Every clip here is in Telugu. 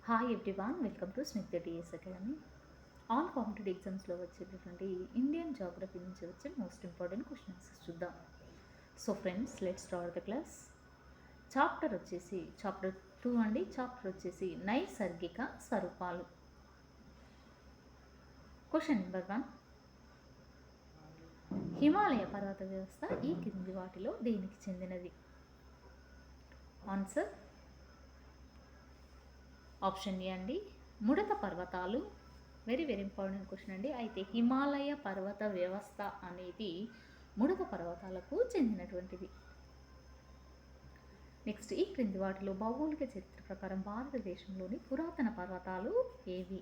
Hi everyone, welcome to Snigdha DS academy. All competitive ఎగ్జామ్స్లో వచ్చేటటువంటి ఇండియన్ జాగ్రఫీ నుంచి వచ్చే మోస్ట్ ఇంపార్టెంట్ క్వశ్చన్స్ చూద్దాం. So friends, let's start the class. Chapter 2 అండి. చాప్టర్ వచ్చేసి నైసర్గిక స్వరూపాలు. క్వశ్చన్ నెంబర్ 1, హిమాలయ పర్వత వ్యవస్థ ఈ క్రింది వాటిలో దేనికి చెందినది? ఆన్సర్ ఆప్షన్ ఏ అండి, ముడత పర్వతాలు. వెరీ ఇంపార్టెంట్ క్వశ్చన్ అండి. అయితే హిమాలయ పర్వత వ్యవస్థ అనేది ముడత పర్వతాలకు చెందినటువంటిది. నెక్స్ట్, ఈ క్రింది వాటిలో భౌగోళిక చరిత్ర ప్రకారం భారతదేశంలోని పురాతన పర్వతాలు ఏవి?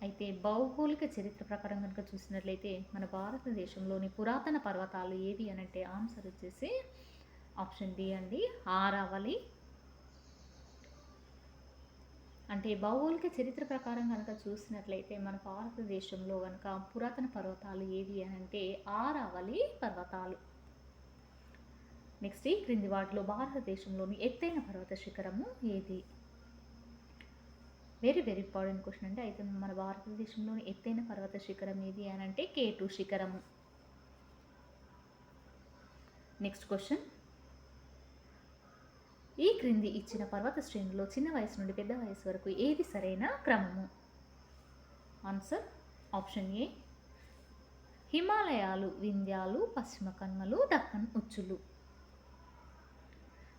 అయితే భౌగోళిక చరిత్ర ప్రకారం కనుక చూసినట్లయితే మన భారతదేశంలోని పురాతన పర్వతాలు ఏవి అని అంటే ఆన్సర్ వచ్చేసి ఆప్షన్ డి అండి, ఆరావళి. అంటే భౌగోళిక చరిత్ర ప్రకారం కనుక చూసినట్లయితే మన భారతదేశంలో కనుక పురాతన పర్వతాలు ఏవి అని అంటే ఆరావళి పర్వతాలు. నెక్స్ట్, ఈ క్రింది వాటిలో భారతదేశంలోని ఎత్తైన పర్వత శిఖరము ఏది? వెరీ ఇంపార్టెంట్ క్వశ్చన్ అంటే అయితే మన భారతదేశంలోని ఎత్తైన పర్వత శిఖరం ఏది అని అంటే K2 శిఖరము. నెక్స్ట్ క్వశ్చన్, ఈ క్రింది ఇచ్చిన పర్వత శ్రేణుల్లో చిన్న వయసు నుండి పెద్ద వయసు వరకు ఏది సరైన క్రమము? ఆన్సర్ ఆప్షన్ ఏ, హిమాలయాలు, వింధ్యాలు, పశ్చిమ కనుమలు, దక్కన్ ఉచ్చులు.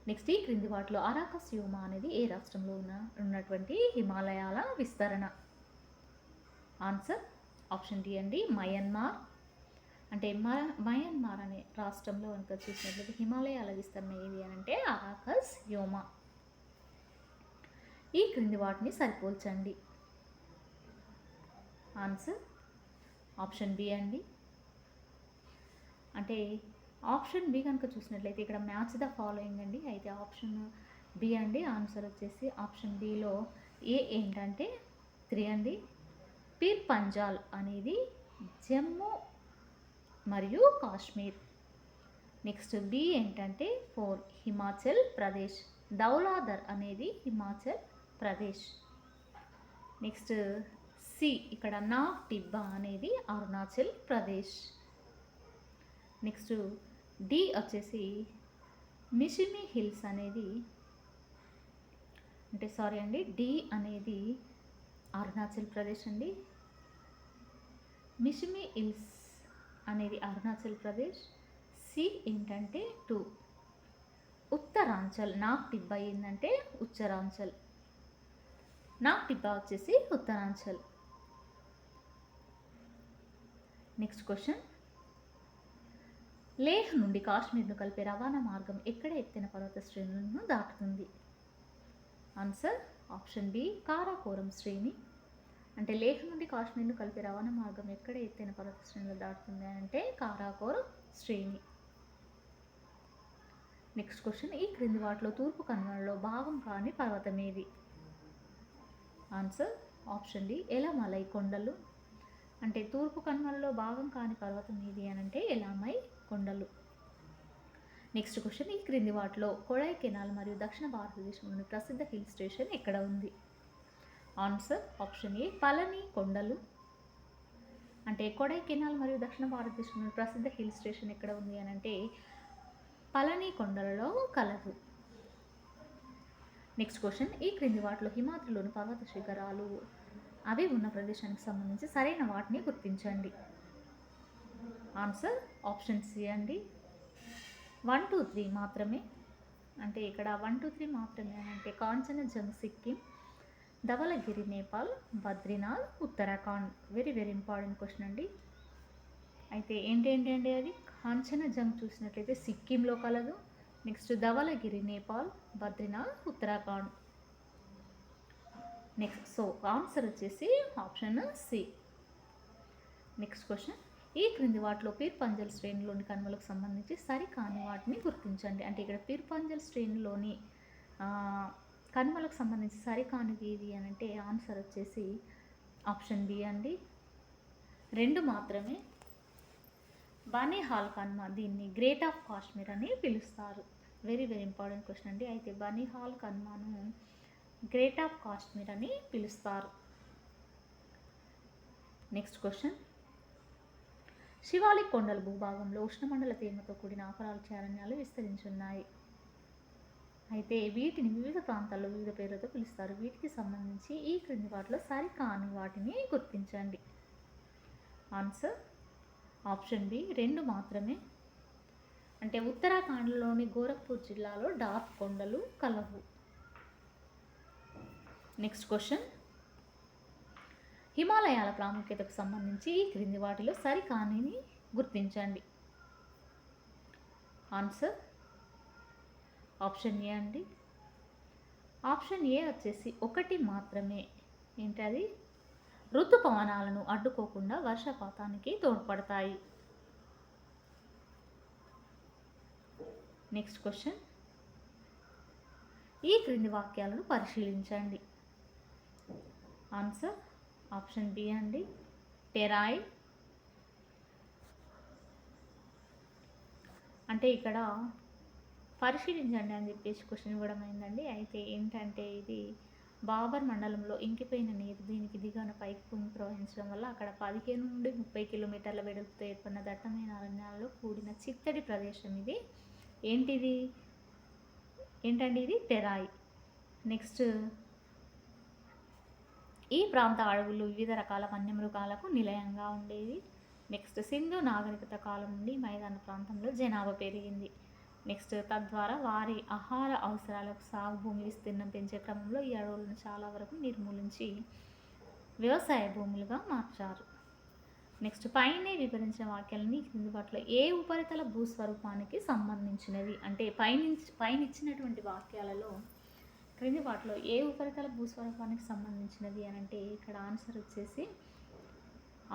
నెక్స్ట్, ఈ క్రింది వాటిలో అరాకస్యోమ అనేది ఏ రాష్ట్రంలో ఉన్నటువంటి హిమాలయాల విస్తరణ? ఆన్సర్ ఆప్షన్ డి అండి, మయన్మార్. అంటే మయన్మార్ అనే రాష్ట్రంలో కనుక చూసినట్లయితే హిమాలయాల విస్తరణ ఏది అని అంటే అరాకస్ యోమా. ఈ క్రింది వాటిని సరిపోల్చండి. ఆన్సర్ ఆప్షన్ బి అండి. అంటే ఆప్షన్ బి కనుక చూసినట్లయితే ఇక్కడ మ్యాచ్ ద ఫాలోయింగ్ అండి. అయితే ఆప్షన్ బి అండి. ఆన్సర్ వచ్చేసి ఆప్షన్ బిలో ఏ ఏంటంటే 3 అండి, పీర్ పంజాల్ అనేది జమ్మూ మరియు కాశ్మీర్. నెక్స్ట్ బి ఏంటంటే 4 హిమాచల్ ప్రదేశ్, దౌలాధర్ అనేది హిమాచల్ ప్రదేశ్. నెక్స్ట్ సి ఇక్కడ నాగ్ టిబ్బా అనేది అరుణాచల్ ప్రదేశ్. నెక్స్ట్ డి వచ్చేసి మిషిమి హిల్స్ అనేది డి అనేది అరుణాచల్ ప్రదేశ్ అండి. మిషిమి హిల్స్ అనేది అరుణాచల్ ప్రదేశ్. సి ఏంటంటే 2 ఉత్తరాంచల్, నాగ్ టిబ్బా ఏంటంటే ఉత్తరాంచల్, నాగ్ టిబ్బా వచ్చేసి ఉత్తరాంచల్. నెక్స్ట్ క్వశ్చన్, లేహ్ నుండి కాశ్మీర్ను కలిపే రవాణా మార్గం ఎక్కడ ఎత్తైన పర్వత శ్రేణులను దాటుతుంది? ఆన్సర్ ఆప్షన్ బి, కారాకోరం శ్రేణి. అంటే లేహ్ నుండి కాశ్మీర్ను కలిపే రవాణా మార్గం ఎక్కడ ఎత్తైన పర్వత శ్రేణులు దాటుతుంది అంటే కారాకోరం శ్రేణి. నెక్స్ట్ క్వశ్చన్, ఈ క్రింది వాటిలో తూర్పు కనుమలలో భాగం కాని పర్వతం ఏది? ఆన్సర్ ఆప్షన్ డి, ఎలమలై కొండలు. అంటే తూర్పు కనుమలలో భాగం కాని పర్వతం ఏది అని అంటే ఎలామై కొండలు. నెక్స్ట్ క్వశ్చన్, ఈ క్రింది వాటిలో కొడైకెనాల్ మరియు దక్షిణ భారతదేశంలోని ప్రసిద్ధ హిల్ స్టేషన్ ఎక్కడ ఉంది? ఆన్సర్ ఆప్షన్ ఏ, పళని కొండలు. అంటే కొడైకెనాల్ మరియు దక్షిణ భారతదేశంలోని ప్రసిద్ధ హిల్ స్టేషన్ ఎక్కడ ఉంది అని అంటే పళని కొండలలో కలదు. నెక్స్ట్ క్వశ్చన్, ఈ క్రింది వాటిలో హిమాద్రిలోని పర్వత శిఖరాలు అవి ఉన్న ప్రదేశానికి సంబంధించి సరైన వాటిని గుర్తించండి. ఆన్సర్ ఆప్షన్ సి అండి, 1, 2, 3 మాత్రమే. అంటే ఇక్కడ 1, 2, 3 మాత్రమే అంటే Kanchenjunga Sikkim, Dhaulagiri Nepal, Badrinath Uttarakhand. Very important question అండి. అయితే ఏంటి అండి అది? కాంచనజంగ్ చూసినట్లయితే సిక్కింలో కలదు. Next Dhaulagiri Nepal, Badrinath Uttarakhand. Next so answer వచ్చేసి ఆప్షన్ సి. నెక్స్ట్ క్వశ్చన్, ఈ క్రింది వాటిలో పీర్ పంజల్ శ్రేణిలోని కనుమలకు సంబంధించి సరికాని వాటిని గుర్తించండి. అంటే ఇక్కడ పీర్ పంజల్ శ్రేణిలోని కనుమలకు సంబంధించి సరికానిది ఏది అని అంటే ఆన్సర్ వచ్చేసి ఆప్షన్ బి అండి, 2 మాత్రమే. బనీహాల్ కనుమ, దీన్ని గ్రేట్ ఆఫ్ కాశ్మీర్ అని పిలుస్తారు. వెరీ ఇంపార్టెంట్ క్వశ్చన్ అండి. అయితే బనీహాల్ కనుమను గ్రేట్ ఆఫ్ కాశ్మీర్ అని పిలుస్తారు. నెక్స్ట్ క్వశ్చన్, శివాలిక్ కొండల భూభాగంలో ఉష్ణమండల తేమతో కూడిన ఆపరాల్చే అరణ్యాలు విస్తరించున్నాయి. అయితే వీటిని వివిధ ప్రాంతాల్లో వివిధ పేర్లతో పిలుస్తారు. వీటికి సంబంధించి ఈ క్రింది వాటిలో సరికాని వాటిని గుర్తించండి. ఆన్సర్ ఆప్షన్ బి 2 మాత్రమే. అంటే ఉత్తరాఖండ్లోని గోరఖ్పూర్ జిల్లాలో డార్క్ కొండలు కలవు. నెక్స్ట్ క్వశ్చన్, హిమాలయాల ప్రాముఖ్యతకు సంబంధించి ఈ క్రింది వాటిలో సరికానిని గుర్తించండి. ఆన్సర్ ఆప్షన్ ఏ అండి. ఆప్షన్ ఏ వచ్చేసి 1 మాత్రమే. ఏంటది? ఋతుపవనాలను అడ్డుకోకుండా వర్షపాతానికి తోడ్పడతాయి. నెక్స్ట్ క్వశ్చన్, ఈ క్రింది వాక్యాలను పరిశీలించండి. ఆన్సర్ ఆప్షన్ బి అండి, టెరాయ్. అంటే ఇక్కడ పరిశీలించండి అని చెప్పేసి క్వశ్చన్ ఇవ్వడం అయిందండి. అయితే ఏంటంటే ఇది బాబర్ మండలంలో ఇంకిపోయిన నీరు దీనికి దిగాన పైకి పొంగి ప్రవహించడం వల్ల అక్కడ 15 నుండి 30 కిలోమీటర్ల వెడల్పుతో ఏర్పడిన దట్టమైన అరణ్యాల్లో కూడిన చిత్తడి ప్రదేశం ఇది. ఏంటండి ఇది? టెరాయ్. నెక్స్ట్, ఈ ప్రాంత అడవులు వివిధ రకాల వన్యమృగాలకు నిలయంగా ఉండేవి. నెక్స్ట్, సింధు నాగరికత కాలం నుండి మైదాన ప్రాంతంలో జనాభా పెరిగింది. నెక్స్ట్, తద్వారా వారి ఆహార అవసరాలకు సాగు భూమి విస్తీర్ణం పెంచే క్రమంలో ఈ అడవులను చాలా వరకు నిర్మూలించి వ్యవసాయ భూములుగా మార్చారు. నెక్స్ట్, పైనే వివరించిన వాక్యాలని క్రింది వాటిలో ఏ ఉపరితల భూస్వరూపానికి సంబంధించినవి? అంటే పైన ఇచ్చినటువంటి వాక్యాలలో క్రింది వాటిలో ఏ ఉపరితల భూస్వరూపానికి సంబంధించినది అని అంటే ఇక్కడ ఆన్సర్ వచ్చేసి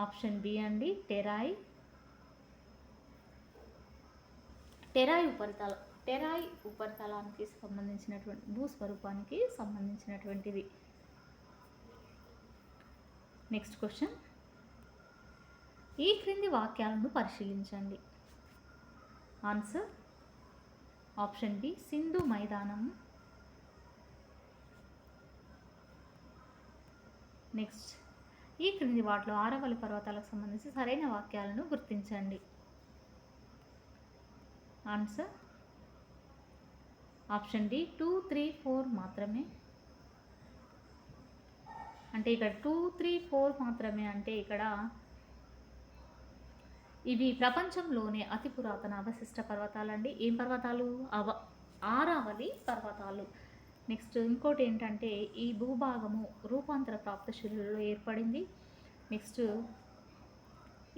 ఆప్షన్ బి అండి, టెరాయ్. టెరాయ్ ఉపరితలానికి సంబంధించినటువంటి భూస్వరూపానికి సంబంధించినటువంటిది. నెక్స్ట్ క్వశ్చన్, ఈ క్రింది వాక్యాలను పరిశీలించండి. ఆన్సర్ ఆప్షన్ బి, సింధు మైదానం. నెక్స్ట్, ఈ క్రింది వాటిలో ఆరవల్లి పర్వతాలకు సంబంధించి సరైన వాక్యాలను గుర్తించండి. ఆన్సర్ ఆప్షన్ డి 2, 3, 4 మాత్రమే. అంటే ఇక్కడ 2, 3, 4 మాత్రమే అంటే ఇక్కడ ఇవి ప్రపంచంలోనే అతి పురాతన అవశిష్ట పర్వతాలండి. ఏం పర్వతాలు? ఆరావళి పర్వతాలు. నెక్స్ట్, ఇంకోటి ఏంటంటే ఈ భూభాగము రూపాంతర ప్రాప్త శిలలలో ఏర్పడింది. నెక్స్ట్,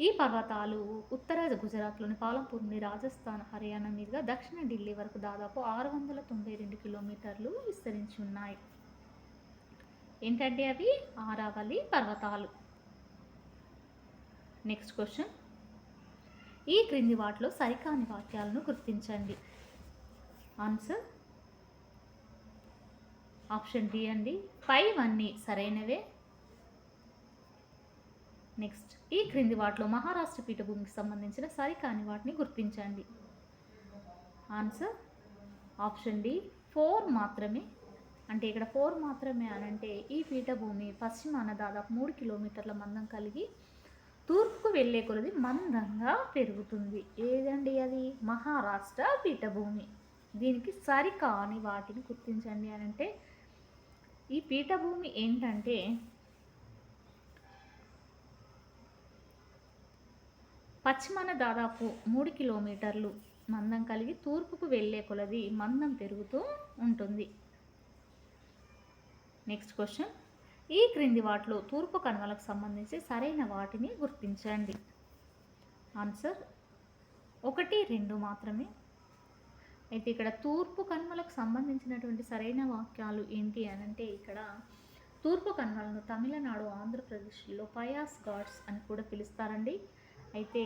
ఈ పర్వతాలు ఉత్తర గుజరాత్లోని పాలంపూర్ నుండి రాజస్థాన్, హర్యానా మీదుగా దక్షిణ ఢిల్లీ వరకు దాదాపు 692 కిలోమీటర్లు విస్తరించి ఉన్నాయి. ఏంటంటే అవి ఆరావళి పర్వతాలు. నెక్స్ట్ క్వశ్చన్, ఈ క్రింది వాటిలో సరికాని వాక్యాలను గుర్తించండి. ఆన్సర్ ఆప్షన్ డి అండి, పైవన్నీ సరైనవే. నెక్స్ట్, ఈ క్రింది వాటిలో మహారాష్ట్ర పీఠభూమికి సంబంధించిన సరికాని వాటిని గుర్తించండి. ఆన్సర్ ఆప్షన్ డి 4 మాత్రమే. అంటే ఇక్కడ 4 మాత్రమే అని అంటే ఈ పీఠభూమి పశ్చిమాన దాదాపు 3 కిలోమీటర్ల మందం కలిగి తూర్పుకు వెళ్ళే కొలది మందంగా పెరుగుతుంది. ఏదండి అది? మహారాష్ట్ర పీఠభూమి. దీనికి సరికాని వాటిని గుర్తించండి అని అంటే ఈ పీఠభూమి ఏంటంటే పశ్చిమాన దాదాపు 3 కిలోమీటర్లు మందం కలిగి తూర్పుకు వెళ్ళే కొలది మందం పెరుగుతూ ఉంటుంది. నెక్స్ట్ క్వశ్చన్, ఈ క్రింది వాటిలో తూర్పు కనుమలకు సంబంధించి సరైన వాటిని గుర్తించండి. ఆన్సర్ 1, 2 మాత్రమే. అయితే ఇక్కడ తూర్పు కనుమలకు సంబంధించినటువంటి సరైన వాక్యాలు ఏంటి అని అంటే ఇక్కడ తూర్పు కనుమలను తమిళనాడు, ఆంధ్రప్రదేశ్లో పయాస్ ఘాట్స్ అని కూడా పిలుస్తారండి. అయితే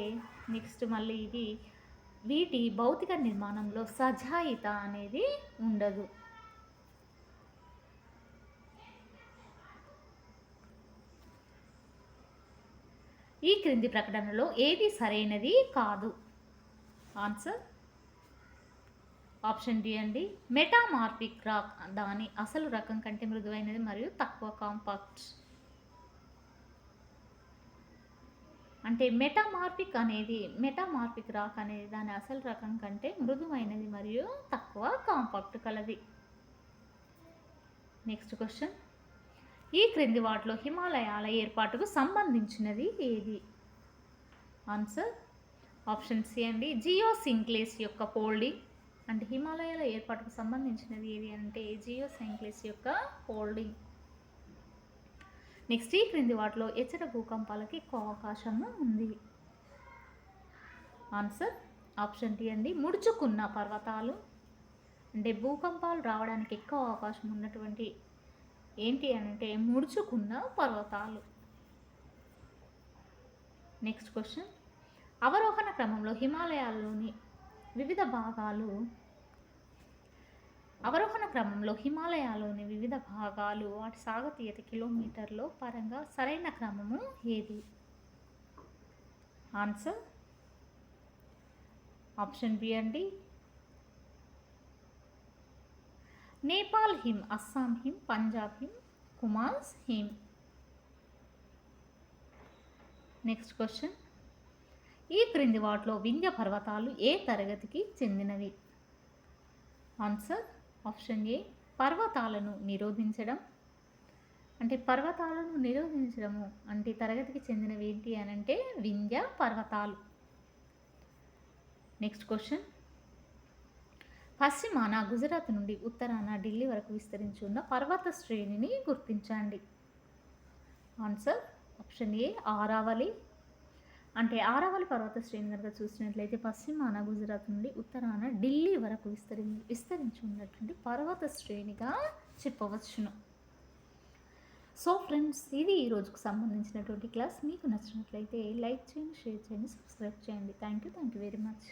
నెక్స్ట్ మళ్ళీ వీటి భౌతిక నిర్మాణంలో సజాయిత అనేది ఉండదు. ఈ క్రింది ప్రకటనలో ఏది సరైనది కాదు? ఆన్సర్ ఆప్షన్ డి అండి మెటామార్ఫిక్ రాక్, దాని అసలు రకం కంటే మృదువైనది మరియు తక్కువ కాంపాక్ట్. అంటే మెటామార్ఫిక్ రాక్ అనేది దాని అసలు రకం కంటే మృదువైనది మరియు తక్కువ కాంపాక్ట్ కలది. నెక్స్ట్ క్వశ్చన్, ఈ క్రింది వాటిలో హిమాలయాల ఏర్పాటుకు సంబంధించినది ఏది? ఆన్సర్ ఆప్షన్ సి అండి జియోసింక్లేస్ యొక్క ఫోల్డింగ్. అంటే హిమాలయాల ఏర్పాటుకు సంబంధించినది ఏది అంటే జియోసింక్లేస్ యొక్క ఫోల్డింగ్. నెక్స్ట్, ఈ క్రింది వాటిలో ఎచ్చట భూకంపాలకి ఎక్కువ అవకాశము ఉంది? ఆన్సర్ ఆప్షన్ డి అండి ముడుచుకున్న పర్వతాలు. అంటే భూకంపాలు రావడానికి ఎక్కువ అవకాశం ఉన్నటువంటి ఏంటి అంటే ముడుచుకున్న పర్వతాలు. నెక్స్ట్ క్వశ్చన్, అవరోహణ క్రమంలో హిమాలయాల్లోని వివిధ భాగాలు వాటి సాగతీయత కిలోమీటర్ల పరంగా సరైన క్రమము ఏది? ఆన్సర్ ఆప్షన్ బి అండి నేపాల్ హిమ్, అస్సాం హిమ్, పంజాబ్ హిమ్, కుమాస్ హిమ్. నెక్స్ట్ క్వశ్చన్, ఈ క్రింది వాటిలో వింధ్య పర్వతాలు ఏ తరగతికి చెందినవి? ఆన్సర్ ఆప్షన్ ఏ పర్వతాలను నిరోధించడం. అంటే తరగతికి చెందినవి ఏంటి అని అంటే వింధ్య పర్వతాలు. నెక్స్ట్ క్వశ్చన్, పశ్చిమాన గుజరాత్ నుండి ఉత్తరాన ఢిల్లీ వరకు విస్తరించి ఉన్న పర్వత శ్రేణిని గుర్తించండి. Answer option A Aravalli. అంటే ఆరావళి పర్వత శ్రేణి కనుక చూసినట్లయితే పశ్చిమాన గుజరాత్ నుండి ఉత్తరాన ఢిల్లీ వరకు విస్తరించి ఉన్నటువంటి పర్వత శ్రేణిగా చెప్పవచ్చును. సో ఫ్రెండ్స్, ఇది ఈ రోజుకు సంబంధించినటువంటి క్లాస్. మీకు నచ్చినట్లయితే లైక్ చేయండి, షేర్ చేయండి, సబ్స్క్రైబ్ చేయండి. Thank you very much.